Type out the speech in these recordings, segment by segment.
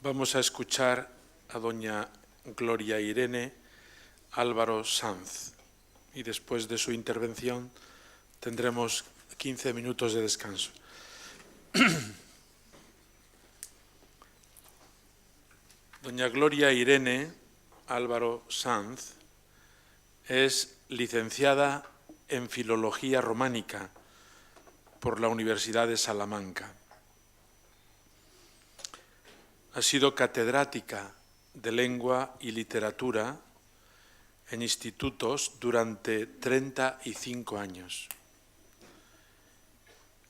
Vamos a escuchar a doña Gloria Irene Álvaro Sanz y después de su intervención tendremos 15 minutos de descanso. Doña Gloria Irene Álvaro Sanz es licenciada en Filología Románica por la Universidad de Salamanca. Ha sido catedrática de Lengua y Literatura en institutos durante 35 años.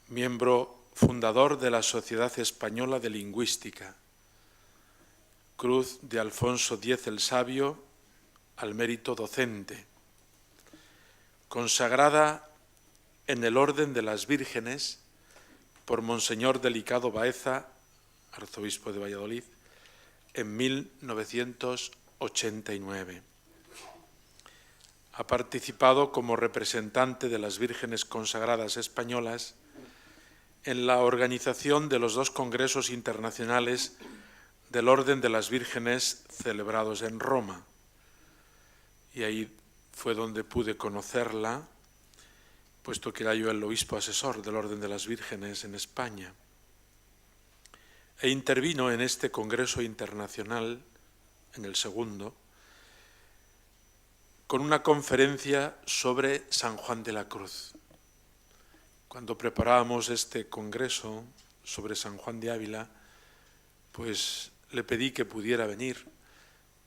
Miembro fundador de la Sociedad Española de Lingüística. Cruz de Alfonso X el Sabio al mérito docente. Consagrada en el Orden de las Vírgenes por Monseñor Delicado Baeza, arzobispo de Valladolid, en 1989. Ha participado como representante de las Vírgenes Consagradas Españolas en la organización de los 2 congresos internacionales del Orden de las Vírgenes celebrados en Roma. Y ahí fue donde pude conocerla, puesto que era yo el obispo asesor del Orden de las Vírgenes en España. E intervino en este congreso internacional, en el segundo, con una conferencia sobre San Juan de la Cruz. Cuando preparábamos este congreso sobre San Juan de Ávila, pues le pedí que pudiera venir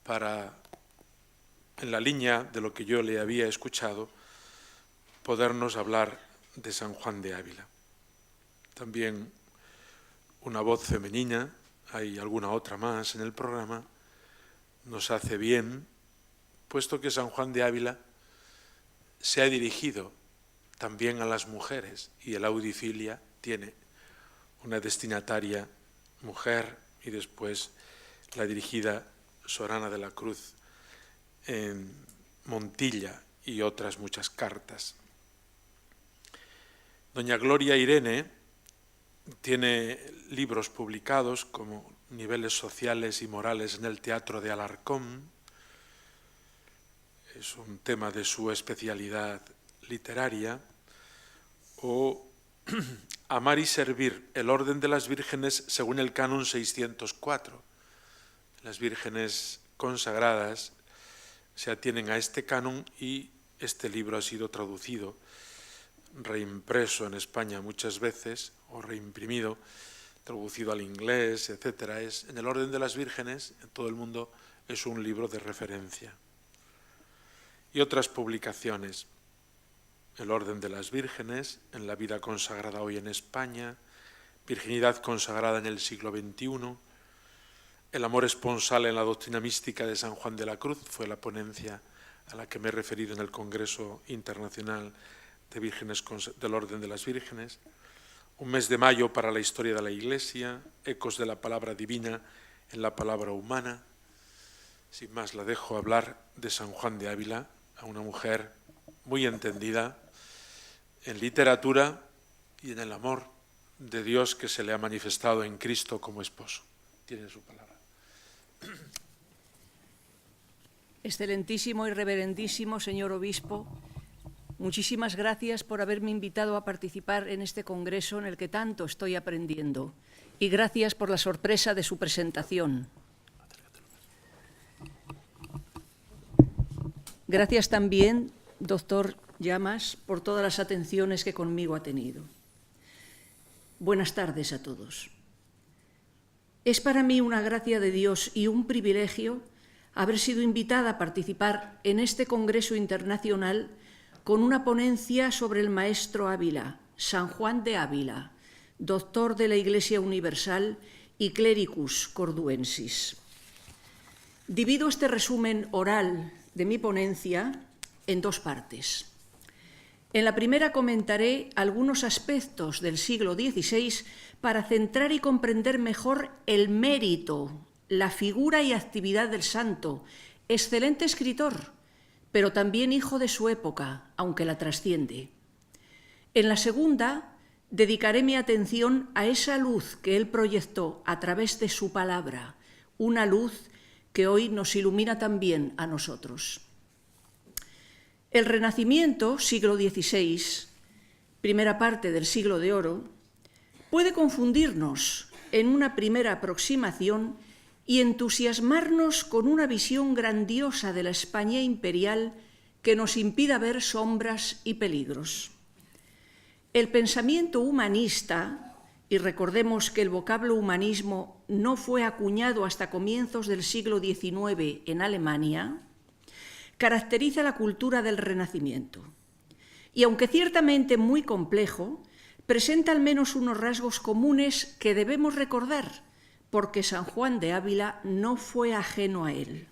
para, en la línea de lo que yo le había escuchado, podernos hablar de San Juan de Ávila. También una voz femenina, hay alguna otra más en el programa, nos hace bien, puesto que San Juan de Ávila se ha dirigido también a las mujeres y el Audifilia tiene una destinataria mujer y después la dirigida Sorana de la Cruz en Montilla y otras muchas cartas. Doña Gloria Irene tiene libros publicados como Niveles sociales y morales en el teatro de Alarcón. Es un tema de su especialidad literaria. O Amar y servir, el orden de las vírgenes según el canon 604. Las vírgenes consagradas se atienen a este canon y este libro ha sido traducido, reimpreso en España muchas veces, o reimprimido, traducido al inglés, etc. En el orden de las vírgenes, en todo el mundo, es un libro de referencia. Y otras publicaciones, el orden de las vírgenes, en la vida consagrada hoy en España, virginidad consagrada en el siglo XXI, el amor esponsal en la doctrina mística de San Juan de la Cruz, fue la ponencia a la que me he referido en el Congreso Internacional de Vírgenes del Orden de las Vírgenes, un mes de mayo para la historia de la Iglesia, ecos de la palabra divina en la palabra humana. Sin más, la dejo hablar de San Juan de Ávila, a una mujer muy entendida en literatura y en el amor de Dios que se le ha manifestado en Cristo como esposo. Tiene su palabra. Excelentísimo y reverendísimo señor obispo, muchísimas gracias por haberme invitado a participar en este congreso en el que tanto estoy aprendiendo y gracias por la sorpresa de su presentación. Gracias también, doctor Llamas, por todas las atenciones que conmigo ha tenido. Buenas tardes a todos. Es para mí una gracia de Dios y un privilegio haber sido invitada a participar en este Congreso Internacional con una ponencia sobre el maestro Ávila, San Juan de Ávila, doctor de la Iglesia Universal y clericus corduensis. Divido este resumen oral de mi ponencia en 2 partes. En la primera comentaré algunos aspectos del siglo XVI para centrar y comprender mejor el mérito, la figura y actividad del santo, excelente escritor, pero también hijo de su época, aunque la trasciende. En la segunda, dedicaré mi atención a esa luz que él proyectó a través de su palabra, una luz que hoy nos ilumina también a nosotros. El Renacimiento, siglo XVI, primera parte del Siglo de Oro, puede confundirnos en una primera aproximación y entusiasmarnos con una visión grandiosa de la España imperial que nos impida ver sombras y peligros. El pensamiento humanista, y recordemos que el vocablo humanismo no fue acuñado hasta comienzos del siglo XIX en Alemania, caracteriza la cultura del Renacimiento. Y aunque ciertamente muy complejo, presenta al menos unos rasgos comunes que debemos recordar, porque San Juan de Ávila no fue ajeno a él.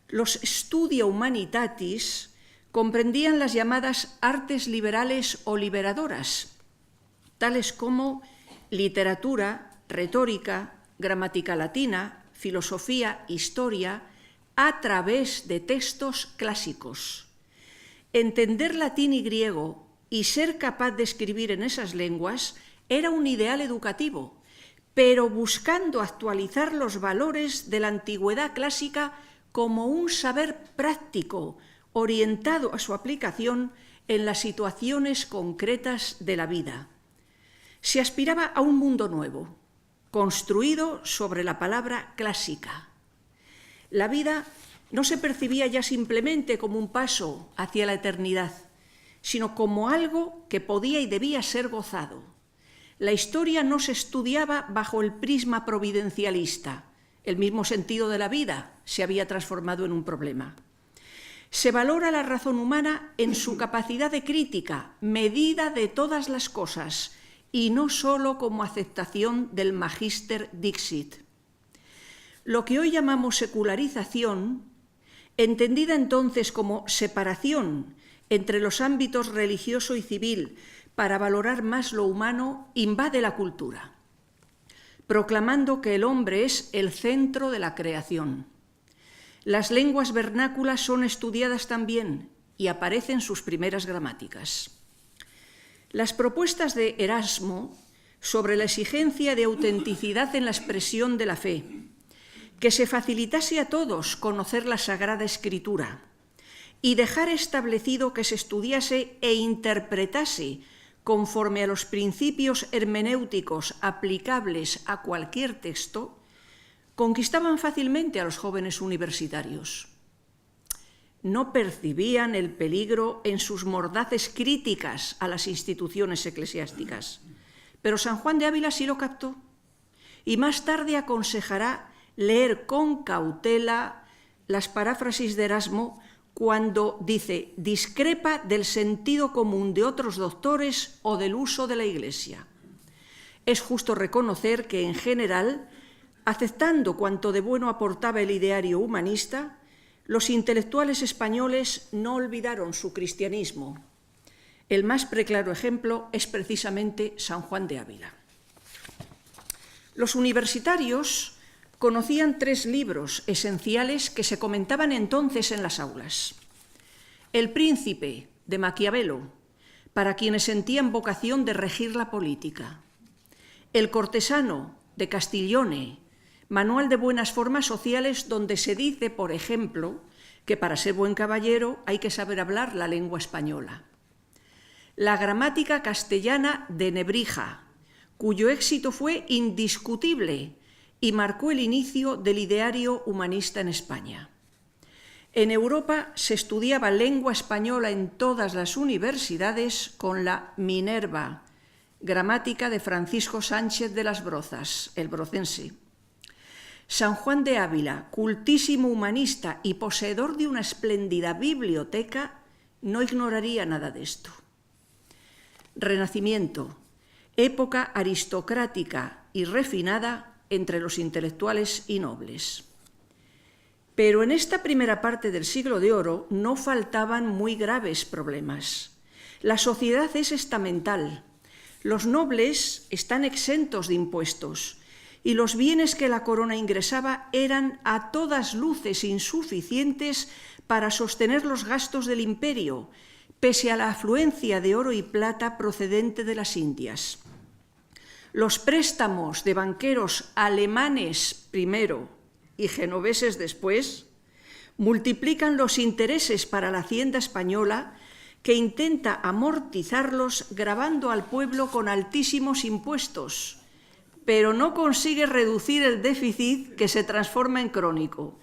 Los Studia Humanitatis comprendían las llamadas artes liberales o liberadoras, tales como literatura, retórica, gramática latina, filosofía, historia, a través de textos clásicos. Entender latín y griego y ser capaz de escribir en esas lenguas era un ideal educativo, pero buscando actualizar los valores de la antigüedad clásica como un saber práctico, orientado a su aplicación en las situaciones concretas de la vida. Se aspiraba a un mundo nuevo, construido sobre la palabra clásica. La vida no se percibía ya simplemente como un paso hacia la eternidad, sino como algo que podía y debía ser gozado. La historia no se estudiaba bajo el prisma providencialista. El mismo sentido de la vida se había transformado en un problema. Se valora la razón humana en su capacidad de crítica, medida de todas las cosas, y no solo como aceptación del Magister Dixit. Lo que hoy llamamos secularización, entendida entonces como separación entre los ámbitos religioso y civil para valorar más lo humano, invade la cultura, proclamando que el hombre es el centro de la creación. Las lenguas vernáculas son estudiadas también y aparecen sus primeras gramáticas. Las propuestas de Erasmo sobre la exigencia de autenticidad en la expresión de la fe, que se facilitase a todos conocer la Sagrada Escritura y dejar establecido que se estudiase e interpretase conforme a los principios hermenéuticos aplicables a cualquier texto, conquistaban fácilmente a los jóvenes universitarios. No percibían el peligro en sus mordaces críticas a las instituciones eclesiásticas, pero San Juan de Ávila sí lo captó y más tarde aconsejará leer con cautela las paráfrasis de Erasmo cuando dice discrepa del sentido común de otros doctores o del uso de la Iglesia. Es justo reconocer que, en general, aceptando cuanto de bueno aportaba el ideario humanista, los intelectuales españoles no olvidaron su cristianismo. El más preclaro ejemplo es precisamente San Juan de Ávila. Los universitarios conocían 3 libros esenciales que se comentaban entonces en las aulas. El Príncipe, de Maquiavelo, para quienes sentían vocación de regir la política. El Cortesano, de Castiglione, manual de buenas formas sociales donde se dice, por ejemplo, que para ser buen caballero hay que saber hablar la lengua española. La gramática castellana de Nebrija, cuyo éxito fue indiscutible y marcó el inicio del ideario humanista en España. En Europa se estudiaba lengua española en todas las universidades con la Minerva, gramática de Francisco Sánchez de las Brozas, el brocense. San Juan de Ávila, cultísimo humanista y poseedor de una espléndida biblioteca, no ignoraría nada de esto. Renacimiento, época aristocrática y refinada entre los intelectuales y nobles. Pero en esta primera parte del Siglo de Oro no faltaban muy graves problemas. La sociedad es estamental, los nobles están exentos de impuestos y los bienes que la corona ingresaba eran a todas luces insuficientes para sostener los gastos del imperio, pese a la afluencia de oro y plata procedente de las Indias. los préstamos de banqueros alemanes primero y genoveses después multiplican los intereses para la Hacienda española, que intenta amortizarlos gravando al pueblo con altísimos impuestos, pero no consigue reducir el déficit, que se transforma en crónico.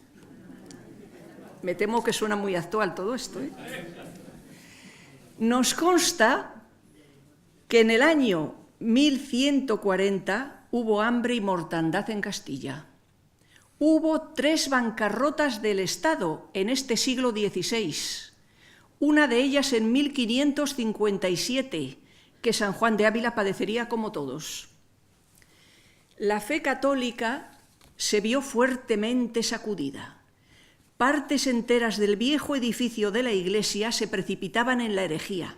Me temo que suena muy actual todo esto, ¿eh? Nos consta que en el año 1140 hubo hambre y mortandad en Castilla. Hubo 3 bancarrotas del Estado en este siglo XVI, una de ellas en 1557, que San Juan de Ávila padecería como todos. La fe católica se vio fuertemente sacudida. Partes enteras del viejo edificio de la Iglesia se precipitaban en la herejía.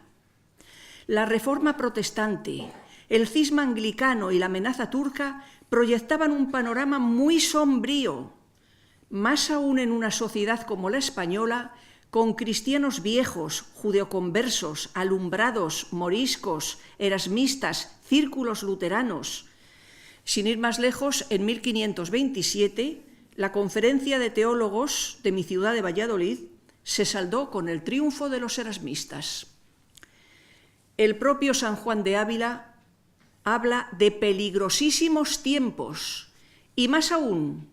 La reforma protestante, el cisma anglicano y la amenaza turca proyectaban un panorama muy sombrío, más aún en una sociedad como la española, con cristianos viejos, judeoconversos, alumbrados, moriscos, erasmistas, círculos luteranos. Sin ir más lejos, en 1527, la Conferencia de Teólogos de mi ciudad de Valladolid se saldó con el triunfo de los erasmistas. El propio San Juan de Ávila habla de peligrosísimos tiempos y, más aún,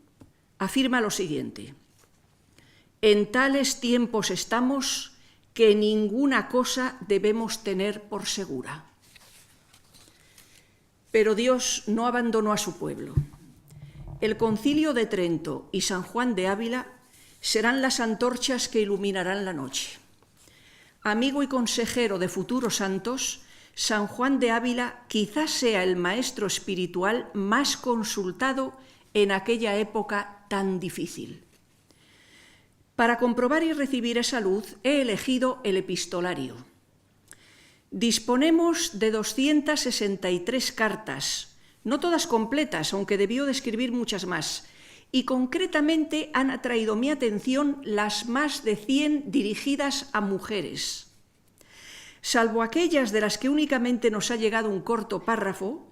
afirma lo siguiente: en tales tiempos estamos que ninguna cosa debemos tener por segura. Pero Dios no abandonó a su pueblo. El Concilio de Trento y San Juan de Ávila serán las antorchas que iluminarán la noche. Amigo y consejero de futuros santos, San Juan de Ávila quizás sea el maestro espiritual más consultado en aquella época tan difícil. Para comprobar y recibir esa luz he elegido el epistolario. Disponemos de 263 cartas, no todas completas, aunque debió de escribir muchas más, y concretamente han atraído mi atención las más de 100 dirigidas a mujeres. Salvo aquellas de las que únicamente nos ha llegado un corto párrafo,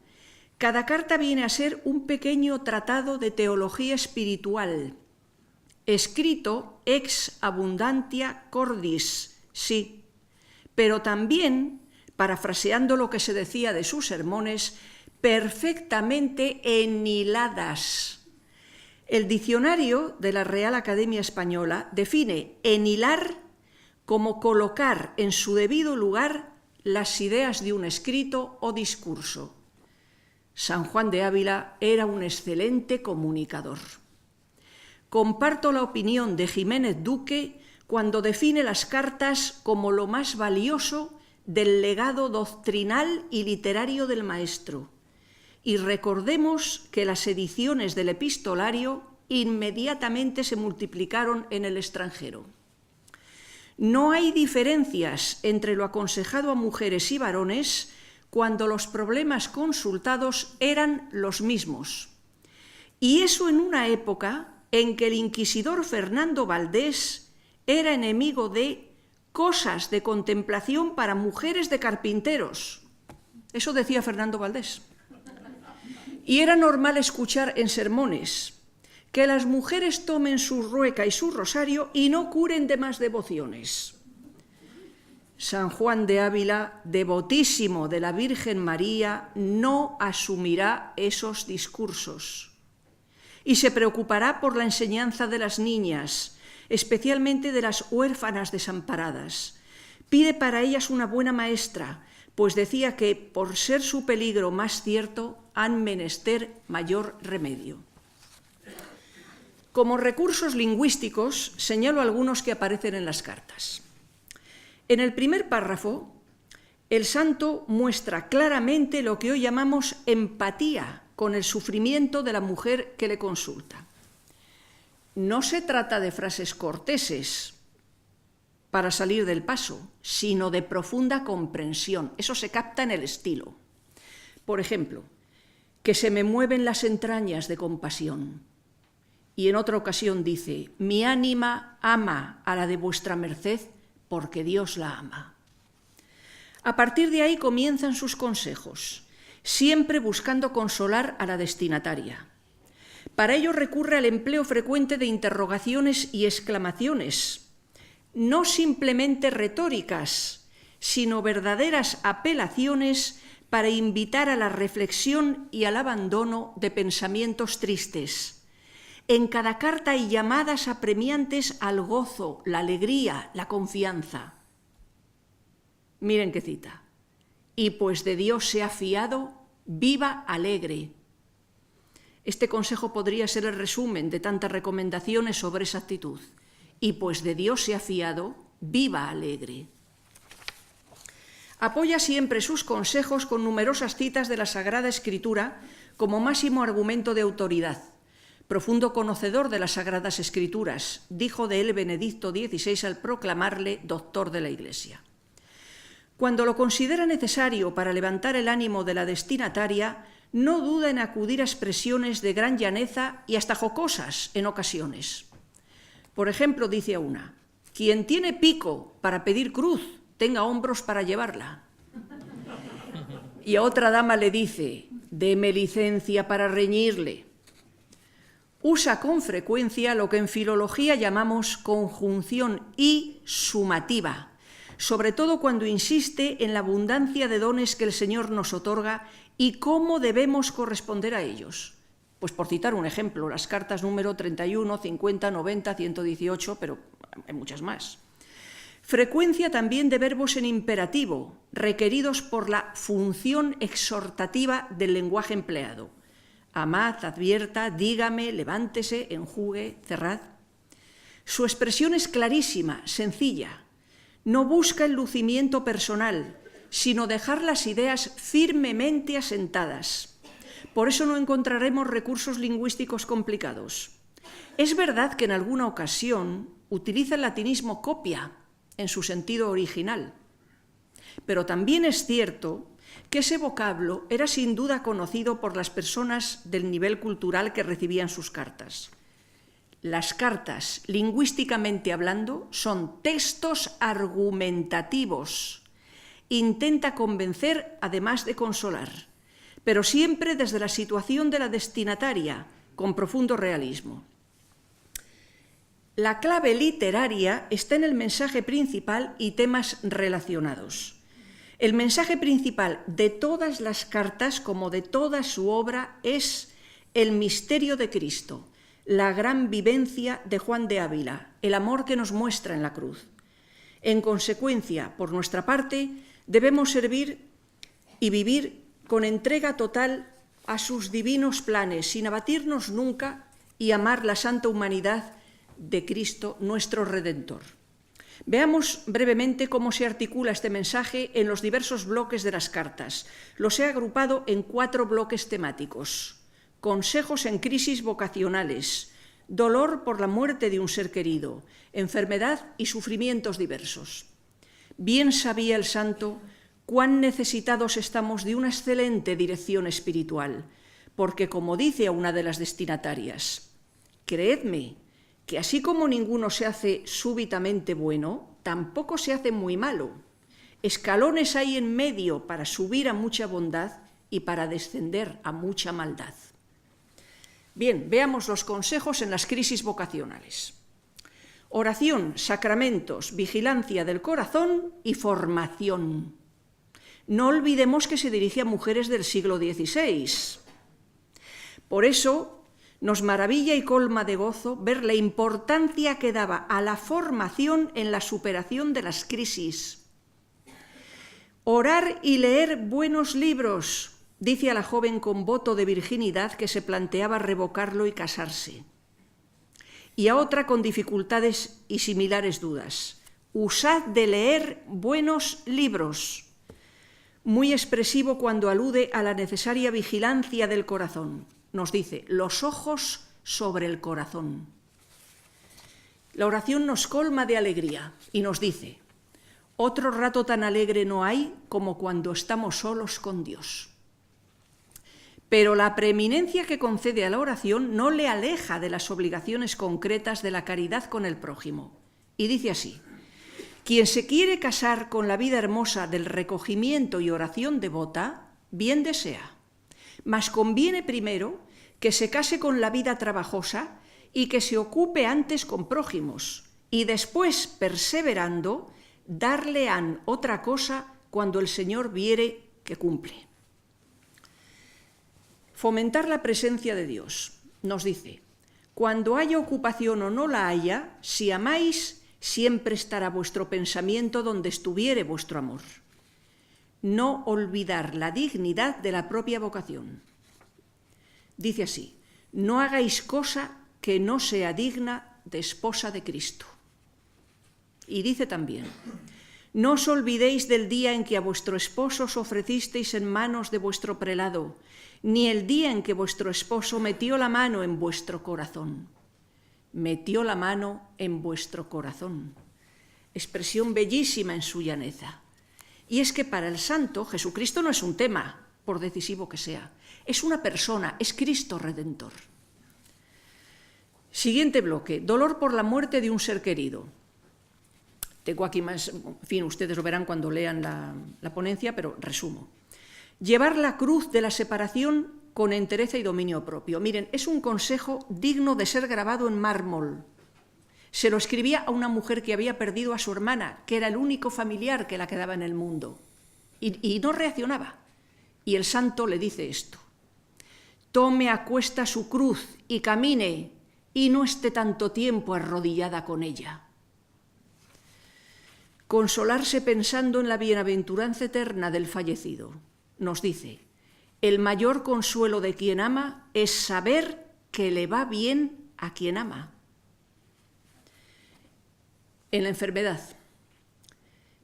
cada carta viene a ser un pequeño tratado de teología espiritual, escrito ex abundantia cordis, sí, pero también, parafraseando lo que se decía de sus sermones, perfectamente enhiladas. El diccionario de la Real Academia Española define enhilar como colocar en su debido lugar las ideas de un escrito o discurso. San Juan de Ávila era un excelente comunicador. Comparto la opinión de Jiménez Duque cuando define las cartas como lo más valioso del legado doctrinal y literario del maestro. Y recordemos que las ediciones del epistolario inmediatamente se multiplicaron en el extranjero. No hay diferencias entre lo aconsejado a mujeres y varones cuando los problemas consultados eran los mismos. Y eso en una época en que el inquisidor Fernando Valdés era enemigo de cosas de contemplación para mujeres de carpinteros. Eso decía Fernando Valdés. Y era normal escuchar en sermones que las mujeres tomen su rueca y su rosario y no curen de más devociones. San Juan de Ávila, devotísimo de la Virgen María, no asumirá esos discursos y se preocupará por la enseñanza de las niñas, especialmente de las huérfanas desamparadas. Pide para ellas una buena maestra, pues decía que, por ser su peligro más cierto, han menester mayor remedio. Como recursos lingüísticos, señalo algunos que aparecen en las cartas. En el primer párrafo, el santo muestra claramente lo que hoy llamamos empatía con el sufrimiento de la mujer que le consulta. No se trata de frases corteses para salir del paso, sino de profunda comprensión. Eso se capta en el estilo. Por ejemplo, que se me mueven las entrañas de compasión. Y en otra ocasión dice, mi ánima ama a la de vuestra merced porque Dios la ama. A partir de ahí comienzan sus consejos. siempre buscando consolar a la destinataria. Para ello recurre al empleo frecuente de interrogaciones y exclamaciones, no simplemente retóricas, sino verdaderas apelaciones para invitar a la reflexión y al abandono de pensamientos tristes. En cada carta hay llamadas apremiantes al gozo, la alegría, la confianza. Miren qué cita. Y pues de Dios se ha fiado, viva alegre. Este consejo podría ser el resumen de tantas recomendaciones sobre esa actitud. Y pues de Dios se ha fiado, viva alegre. Apoya siempre sus consejos con numerosas citas de la Sagrada Escritura como máximo argumento de autoridad. Profundo conocedor de las Sagradas Escrituras, dijo de él Benedicto XVI al proclamarle doctor de la Iglesia. Cuando lo considera necesario para levantar el ánimo de la destinataria, no duda en acudir a expresiones de gran llaneza y hasta jocosas en ocasiones. Por ejemplo, dice a una, quien tiene pico para pedir cruz, tenga hombros para llevarla. Y a otra dama le dice, deme licencia para reñirle. Usa con frecuencia lo que en filología llamamos conjunción y sumativa, sobre todo cuando insiste en la abundancia de dones que el Señor nos otorga y cómo debemos corresponder a ellos. Pues por citar un ejemplo, las cartas número 31, 50, 90, 118, pero hay muchas más. Frecuencia también de verbos en imperativo, requeridos por la función exhortativa del lenguaje empleado. Amad, advierta, dígame, levántese, enjugue, cerrad. Su expresión es clarísima, sencilla. No busca el lucimiento personal, sino dejar las ideas firmemente asentadas. Por eso no encontraremos recursos lingüísticos complicados. Es verdad que en alguna ocasión utiliza el latinismo copia, en su sentido original. Pero también es cierto que ese vocablo era sin duda conocido por las personas del nivel cultural que recibían sus cartas. Las cartas, lingüísticamente hablando, son textos argumentativos. Intenta convencer, además de consolar, pero siempre desde la situación de la destinataria, con profundo realismo. La clave literaria está en el mensaje principal y temas relacionados. El mensaje principal de todas las cartas, como de toda su obra, es el misterio de Cristo, la gran vivencia de Juan de Ávila, el amor que nos muestra en la cruz. En consecuencia, por nuestra parte, debemos servir y vivir con entrega total a sus divinos planes, sin abatirnos nunca, y amar la santa humanidad de Cristo, nuestro Redentor. Veamos brevemente cómo se articula este mensaje en los diversos bloques de las cartas. Los he agrupado en 4 bloques temáticos. Consejos en crisis vocacionales, dolor por la muerte de un ser querido, enfermedad y sufrimientos diversos. Bien sabía el santo cuán necesitados estamos de una excelente dirección espiritual, porque como dice a una de las destinatarias, creedme, que así como ninguno se hace súbitamente bueno, tampoco se hace muy malo. Escalones hay en medio para subir a mucha bondad y para descender a mucha maldad. Bien, veamos los consejos en las crisis vocacionales. Oración, sacramentos, vigilancia del corazón y formación. No olvidemos que se dirige a mujeres del siglo XVI. Por eso, nos maravilla y colma de gozo ver la importancia que daba a la formación en la superación de las crisis. Orar y leer buenos libros, dice a la joven con voto de virginidad que se planteaba revocarlo y casarse. Y a otra con dificultades y similares dudas. Usad de leer buenos libros. Muy expresivo cuando alude a la necesaria vigilancia del corazón. Nos dice, los ojos sobre el corazón. La oración nos colma de alegría y nos dice, otro rato tan alegre no hay como cuando estamos solos con Dios. Pero la preeminencia que concede a la oración no le aleja de las obligaciones concretas de la caridad con el prójimo. Y dice así, quien se quiere casar con la vida hermosa del recogimiento y oración devota, bien desea. mas conviene primero que se case con la vida trabajosa y que se ocupe antes con prójimos, y después, perseverando, darle han otra cosa cuando el Señor viere que cumple. Fomentar la presencia de Dios. Nos dice, cuando haya ocupación o no la haya, si amáis, siempre estará vuestro pensamiento donde estuviere vuestro amor. No olvidar la dignidad de la propia vocación. Dice así, no hagáis cosa que no sea digna de esposa de Cristo. Y dice también, no os olvidéis del día en que a vuestro esposo os ofrecisteis en manos de vuestro prelado, ni el día en que vuestro esposo metió la mano en vuestro corazón. Metió la mano en vuestro corazón. Expresión bellísima en su llaneza. Y es que para el santo, Jesucristo no es un tema, por decisivo que sea. Es una persona, es Cristo Redentor. Siguiente bloque, dolor por la muerte de un ser querido. Tengo aquí más, en fin, ustedes lo verán cuando lean la ponencia, pero resumo. Llevar la cruz de la separación con entereza y dominio propio. Miren, es un consejo digno de ser grabado en mármol. Se lo escribía a una mujer que había perdido a su hermana, que era el único familiar que la quedaba en el mundo, y no reaccionaba. Y el santo le dice esto: tome a cuesta su cruz y camine, y no esté tanto tiempo arrodillada con ella. Consolarse pensando en la bienaventuranza eterna del fallecido. Nos dice, el mayor consuelo de quien ama es saber que le va bien a quien ama. En la enfermedad.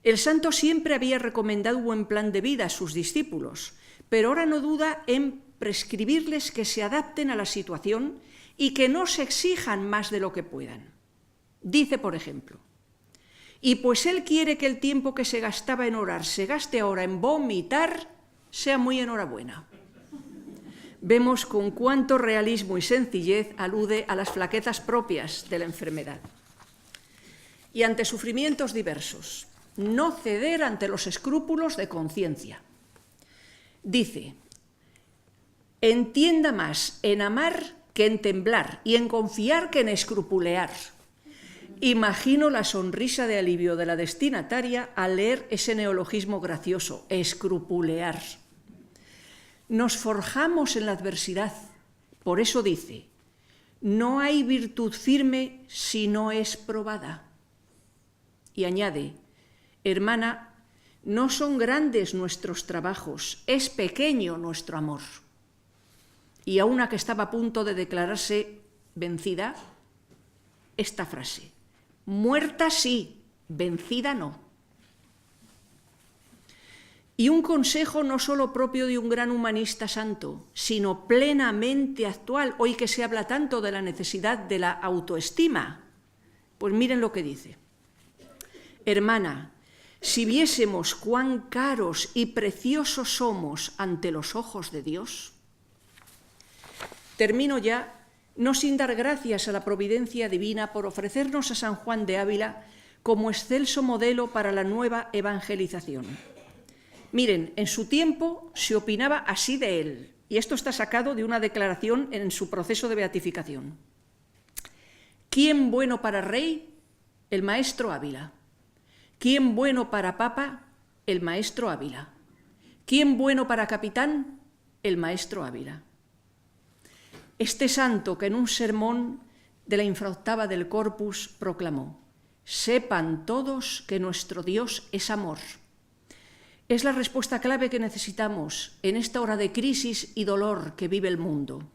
El santo siempre había recomendado un buen plan de vida a sus discípulos, pero ahora no duda en prescribirles que se adapten a la situación y que no se exijan más de lo que puedan. Dice, por ejemplo, y pues él quiere que el tiempo que se gastaba en orar se gaste ahora en vomitar, sea muy enhorabuena. Vemos con cuánto realismo y sencillez alude a las flaquezas propias de la enfermedad. Y ante sufrimientos diversos, no ceder ante los escrúpulos de conciencia. Dice, entienda más en amar que en temblar y en confiar que en escrupulear. Imagino la sonrisa de alivio de la destinataria al leer ese neologismo gracioso, escrupulear. Nos forjamos en la adversidad, por eso dice, no hay virtud firme si no es probada. Y añade, hermana, no son grandes nuestros trabajos, es pequeño nuestro amor. Y a una que estaba a punto de declararse vencida, esta frase, muerta sí, vencida no. Y un consejo no solo propio de un gran humanista santo, sino plenamente actual, hoy que se habla tanto de la necesidad de la autoestima. Pues miren lo que dice. Hermana, si viésemos cuán caros y preciosos somos ante los ojos de Dios. Termino ya, no sin dar gracias a la providencia divina por ofrecernos a San Juan de Ávila como excelso modelo para la nueva evangelización. Miren, en su tiempo se opinaba así de él, y esto está sacado de una declaración en su proceso de beatificación. ¿Quién bueno para rey? El maestro Ávila. ¿Quién bueno para papa? El maestro Ávila. ¿Quién bueno para capitán? El maestro Ávila. Este santo que en un sermón de la infraoctava del Corpus proclamó, sepan todos que nuestro Dios es amor. Es la respuesta clave que necesitamos en esta hora de crisis y dolor que vive el mundo.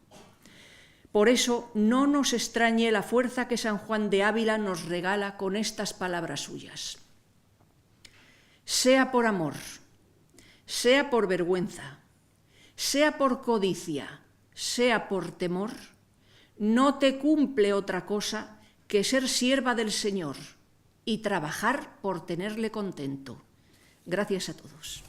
Por eso no nos extrañe la fuerza que San Juan de Ávila nos regala con estas palabras suyas. Sea por amor, sea por vergüenza, sea por codicia, sea por temor, no te cumple otra cosa que ser sierva del Señor y trabajar por tenerle contento. Gracias a todos.